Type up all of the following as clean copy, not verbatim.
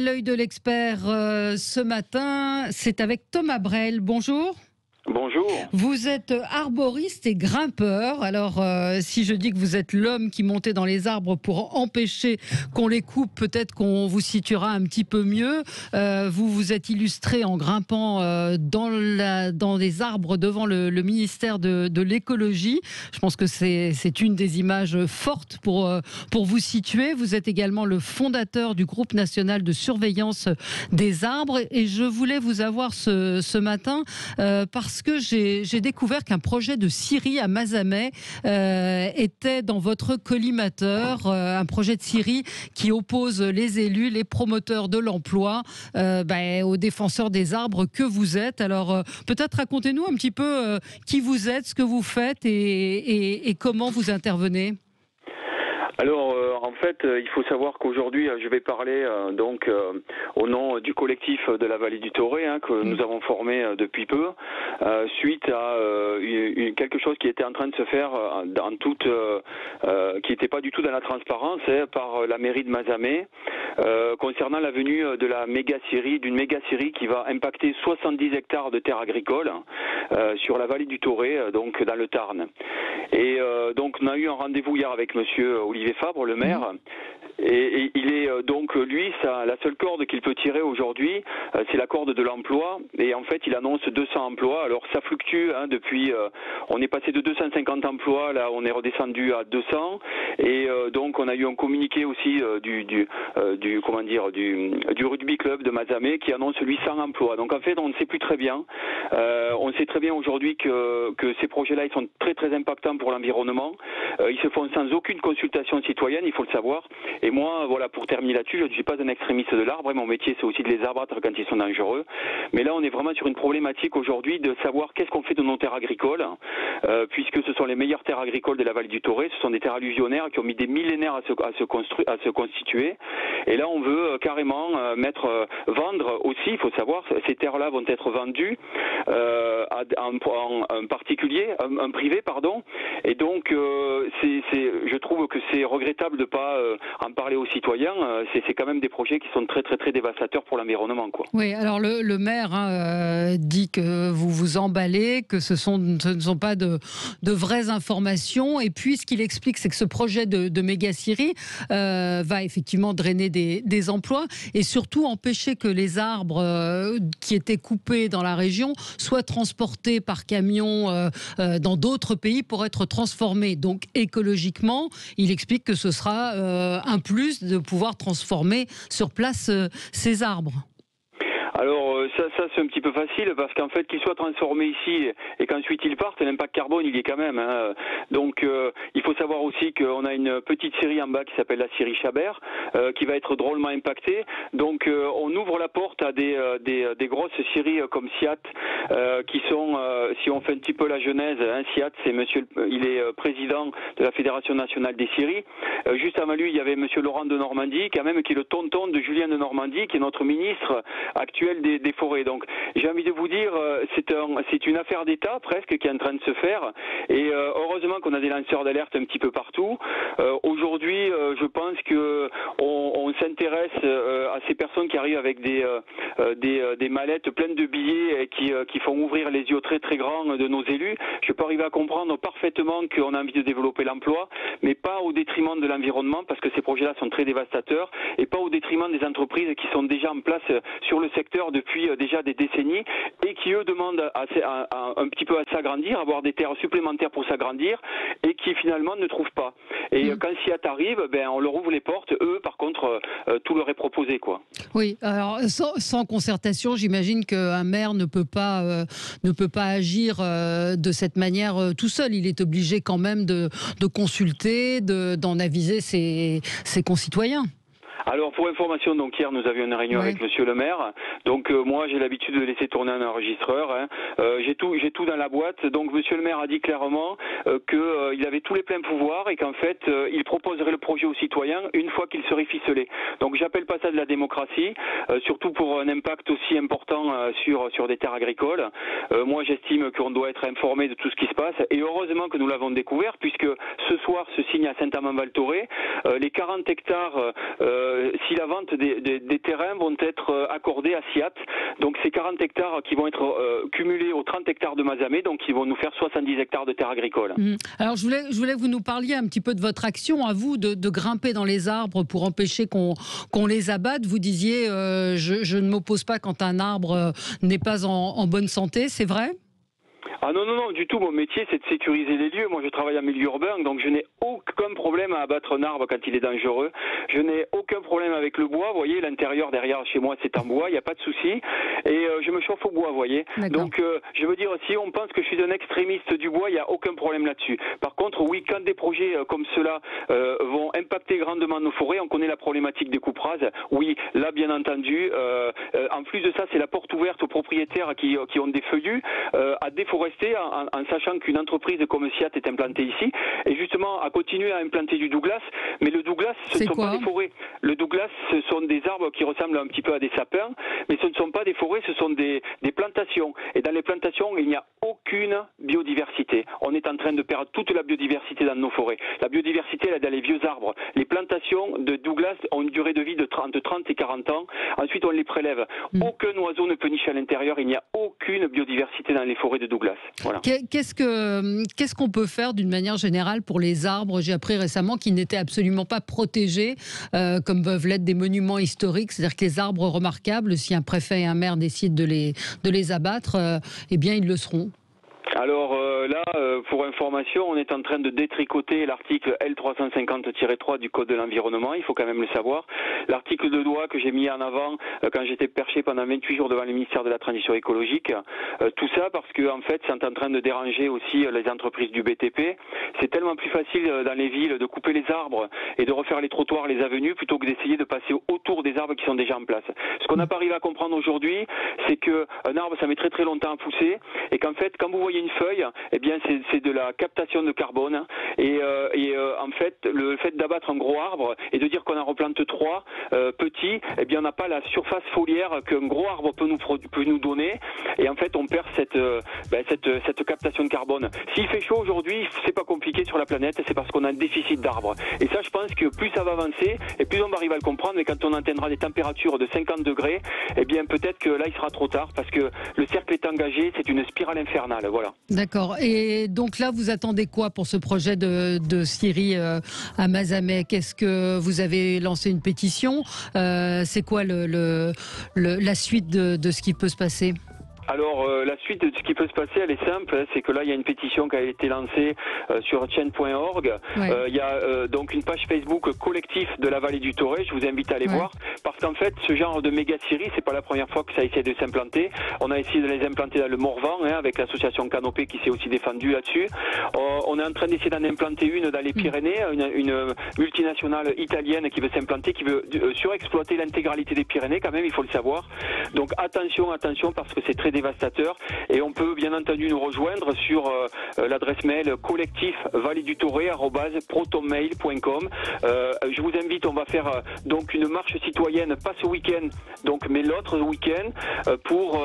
l'œil de l'expert ce matin, c'est avec Thomas Brel. Bonjour. Bonjour. Vous êtes arboriste et grimpeur. Alors, si je dis que vous êtes l'homme qui montait dans les arbres pour empêcher qu'on les coupe, peut-être qu'on vous situera un petit peu mieux. Vous vous êtes illustré en grimpant dans les arbres devant le ministère de l'écologie. Je pense que c'est une des images fortes pour vous situer. Vous êtes également le fondateur du groupe national de surveillance des arbres. Et je voulais vous avoir ce matin parce que j'ai découvert qu'un projet de scierie à Mazamet était dans votre collimateur, un projet de scierie qui oppose les élus, les promoteurs de l'emploi aux défenseurs des arbres que vous êtes. Alors peut-être racontez-nous un petit peu qui vous êtes, ce que vous faites et comment vous intervenez. Alors, en fait, il faut savoir qu'aujourd'hui, je vais parler au nom du collectif de la Vallée du Toré, que nous avons formé depuis peu, suite à quelque chose qui était en train de se faire qui n'était pas du tout dans la transparence par la mairie de Mazamet, concernant la venue de d'une méga scierie qui va impacter 70 hectares de terres agricoles sur la Vallée du Toré, donc dans le Tarn. Et donc on a eu un rendez-vous hier avec monsieur Olivier Fabre, le maire, et il est donc lui, la seule corde qu'il peut tirer aujourd'hui, c'est la corde de l'emploi, et en fait il annonce 200 emplois. Alors ça fluctue depuis, on est passé de 250 emplois, là on est redescendu à 200, et donc on a eu un communiqué aussi du rugby club de Mazamet qui annonce lui 100 emplois. Donc en fait on ne sait plus très bien. On sait très bien aujourd'hui que ces projets-là ils sont très très impactants pour l'environnement. Ils se font sans aucune consultation citoyenne, il faut le savoir. Et moi, voilà, pour terminer là-dessus, je ne suis pas un extrémiste de l'arbre. Mon métier, c'est aussi de les abattre quand ils sont dangereux. Mais là, on est vraiment sur une problématique aujourd'hui de savoir qu'est-ce qu'on fait de nos terres agricoles, puisque ce sont les meilleures terres agricoles de la Vallée du Toré. Ce sont des terres alluvionnaires qui ont mis des millénaires à se constituer. Et là, on veut carrément vendre aussi. Il faut savoir, ces terres-là vont être vendues à un particulier, un privé, pardon. Et donc, je trouve que c'est regrettable de ne pas en parler aux citoyens. C'est quand même des projets qui sont très très très dévastateurs pour l'environnement, quoi. Oui, alors le maire dit que vous vous emballez, que ce ne sont pas de vraies informations. Et puis ce qu'il explique, c'est que ce projet de méga scierie va effectivement drainer des emplois et surtout empêcher que les arbres qui étaient coupés dans la région soient transportés par camion dans d'autres pays pour être transformés. Donc écologiquement, il explique que ce sera un plus de pouvoir transformer sur place ces arbres. Alors ça c'est un petit peu facile parce qu'en fait qu'ils soient transformés ici et qu'ensuite ils partent, l'impact carbone il y est quand même. Donc il faut savoir aussi qu'on a une petite scierie en bas qui s'appelle la scierie Chabert qui va être drôlement impactée. Donc on ouvre la porte à des grosses scieries comme Siat qui sont, si on fait un petit peu la genèse, Siat il est président de la Fédération nationale des scieries. Juste avant lui il y avait monsieur Laurent de Normandie quand même qui est le tonton de Julien de Normandie qui est notre ministre actuel des forêts. Donc j'ai envie de vous dire, c'est une affaire d'État presque qui est en train de se faire et heureusement qu'on a des lanceurs d'alerte un petit peu partout. Aujourd'hui je pense que on s'intéresse à ces personnes qui arrivent avec des mallettes pleines de billets et qui font ouvrir les yeux très très grands de nos élus. Je peux arriver à comprendre parfaitement qu'on a envie de développer l'emploi, mais pas au détriment de l'environnement parce que ces projets-là sont très dévastateurs et pas au détriment des entreprises qui sont déjà en place sur le secteur depuis déjà des décennies et qui eux demandent un petit peu à s'agrandir, avoir des terres supplémentaires pour s'agrandir et qui finalement ne trouvent pas. Et quand SIAT arrive, on leur ouvre les portes. Eux, par contre, tout leur est proposé, quoi. Oui, alors sans concertation, j'imagine qu'un maire ne peut pas agir de cette manière tout seul. Il est obligé quand même de consulter, d'en aviser ses concitoyens. Alors pour information, donc hier nous avions une réunion avec monsieur le maire. Donc moi j'ai l'habitude de laisser tourner un enregistreur. J'ai tout dans la boîte. Donc monsieur le maire a dit clairement qu'il avait tous les pleins pouvoirs et qu'en fait il proposerait le projet aux citoyens une fois qu'il serait ficelé. Donc j'appelle pas ça de la démocratie, surtout pour un impact aussi important sur des terres agricoles. Moi j'estime qu'on doit être informé de tout ce qui se passe et heureusement que nous l'avons découvert puisque ce soir se signe à Saint-Amand-Val-Thoré les 40 hectares si la vente des terrains vont être accordés à SIAT. Donc c'est 40 hectares qui vont être cumulés aux 30 hectares de Mazamet, donc qui vont nous faire 70 hectares de terres agricoles. Alors je voulais que vous nous parliez un petit peu de votre action, à vous, de grimper dans les arbres pour empêcher qu'on les abatte. Vous disiez, je ne m'oppose pas quand un arbre n'est pas en bonne santé, c'est vrai ? Ah non, du tout. Mon métier, c'est de sécuriser les lieux. Moi, je travaille en milieu urbain, donc je n'ai aucun problème à abattre un arbre quand il est dangereux. Je n'ai aucun problème avec le bois. Vous voyez, l'intérieur derrière chez moi, c'est en bois, il n'y a pas de souci. Et je me chauffe au bois, vous voyez. Donc, je veux dire, si on pense que je suis un extrémiste du bois, il n'y a aucun problème là-dessus. Par contre, oui, quand des projets comme ceux-là vont impacter grandement nos forêts, on connaît la problématique des coupes rases. Oui, là, bien entendu. En plus de ça, c'est la porte ouverte aux propriétaires qui ont des feuillus à déforester en sachant qu'une entreprise comme SIAT est implantée ici et justement à continuer à implanter du Douglas, mais le Douglas ce ne sont pas des forêts. Le Douglas ce sont des arbres qui ressemblent un petit peu à des sapins, mais ce ne sont pas des forêts, ce sont des plantations. Et dans les plantations, il n'y a aucune biodiversité. On est en train de perdre toute la biodiversité dans nos forêts. La biodiversité, elle est dans les vieux arbres. Les plantations de Douglas ont une durée de vie de 30 et 40 ans. Ensuite, on les prélève. Aucun oiseau ne peut nicher à l'intérieur. Il n'y a aucune biodiversité dans les forêts de Douglas. Voilà. Qu'est-ce qu'on peut faire d'une manière générale pour les arbres? J'ai appris récemment qu'ils n'étaient absolument pas protégés, comme peuvent l'être des monuments historiques. C'est-à-dire que les arbres remarquables, si un préfet et un maire décident de les abattre, eh bien ils le seront. Alors là, pour information, on est en train de détricoter l'article L350-3 du Code de l'environnement, il faut quand même le savoir. L'article de loi que j'ai mis en avant quand j'étais perché pendant 28 jours devant le ministère de la Transition écologique. Tout ça parce que en fait, c'est en train de déranger aussi les entreprises du BTP. C'est tellement plus facile dans les villes de couper les arbres et de refaire les trottoirs, les avenues, plutôt que d'essayer de passer autour des arbres qui sont déjà en place. Ce qu'on n'a pas arrivé à comprendre aujourd'hui, c'est qu'un arbre, ça met très très longtemps à pousser et qu'en fait, quand vous voyez une feuille, eh bien c'est de la captation de carbone et en fait le fait d'abattre un gros arbre et de dire qu'on en replante 3 petits, eh bien on n'a pas la surface foliaire qu'un gros arbre peut nous donner et en fait on perd cette captation de carbone. S'il fait chaud aujourd'hui, c'est pas compliqué sur la planète, c'est parce qu'on a un déficit d'arbres. Et ça, je pense que plus ça va avancer et plus on va arriver à le comprendre, et quand on atteindra des températures de 50 degrés, eh bien peut-être que là il sera trop tard parce que le cercle est engagé, c'est une spirale infernale, voilà. D'accord. Et donc là, vous attendez quoi pour ce projet de scierie à Mazamet? Qu'est-ce que vous avez lancé une pétition? C'est quoi la suite de ce qui peut se passer? Alors la suite de ce qui peut se passer, elle est simple, c'est que là il y a une pétition qui a été lancée sur change.org. Il y a donc une page Facebook collectif de la vallée du Torrey. Je vous invite à aller voir, parce qu'en fait ce genre de méga scierie, c'est pas la première fois que ça a essayé de s'implanter. On a essayé de les implanter dans le Morvan, avec l'association Canopée qui s'est aussi défendue là-dessus. On est en train d'essayer d'en implanter une dans les Pyrénées, une multinationale italienne qui veut s'implanter, qui veut surexploiter l'intégralité des Pyrénées, quand même, il faut le savoir. Donc attention, parce que c'est très dévastateur, et on peut bien entendu nous rejoindre sur l'adresse mail collectif-vallée-du-Torrey@protonmail.com. Je vous invite, on va faire donc une marche citoyenne, pas ce week-end, mais l'autre week-end, pour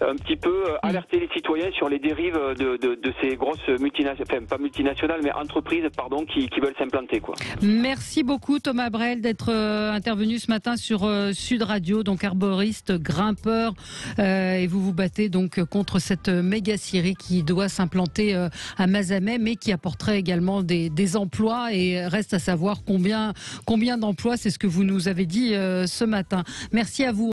un petit peu alerter les citoyens sur les dérives de ces grosses multinationales, enfin pas multinationales, mais entreprises, pardon, qui veulent s'implanter, quoi. Merci beaucoup Thomas Brel d'être intervenu ce matin sur Sud Radio, donc arboriste, grimpeur, et vous battez donc contre cette méga scierie qui doit s'implanter à Mazamet, mais qui apporterait également des emplois, et reste à savoir combien d'emplois, c'est ce que vous nous avez dit ce matin. Merci à vous.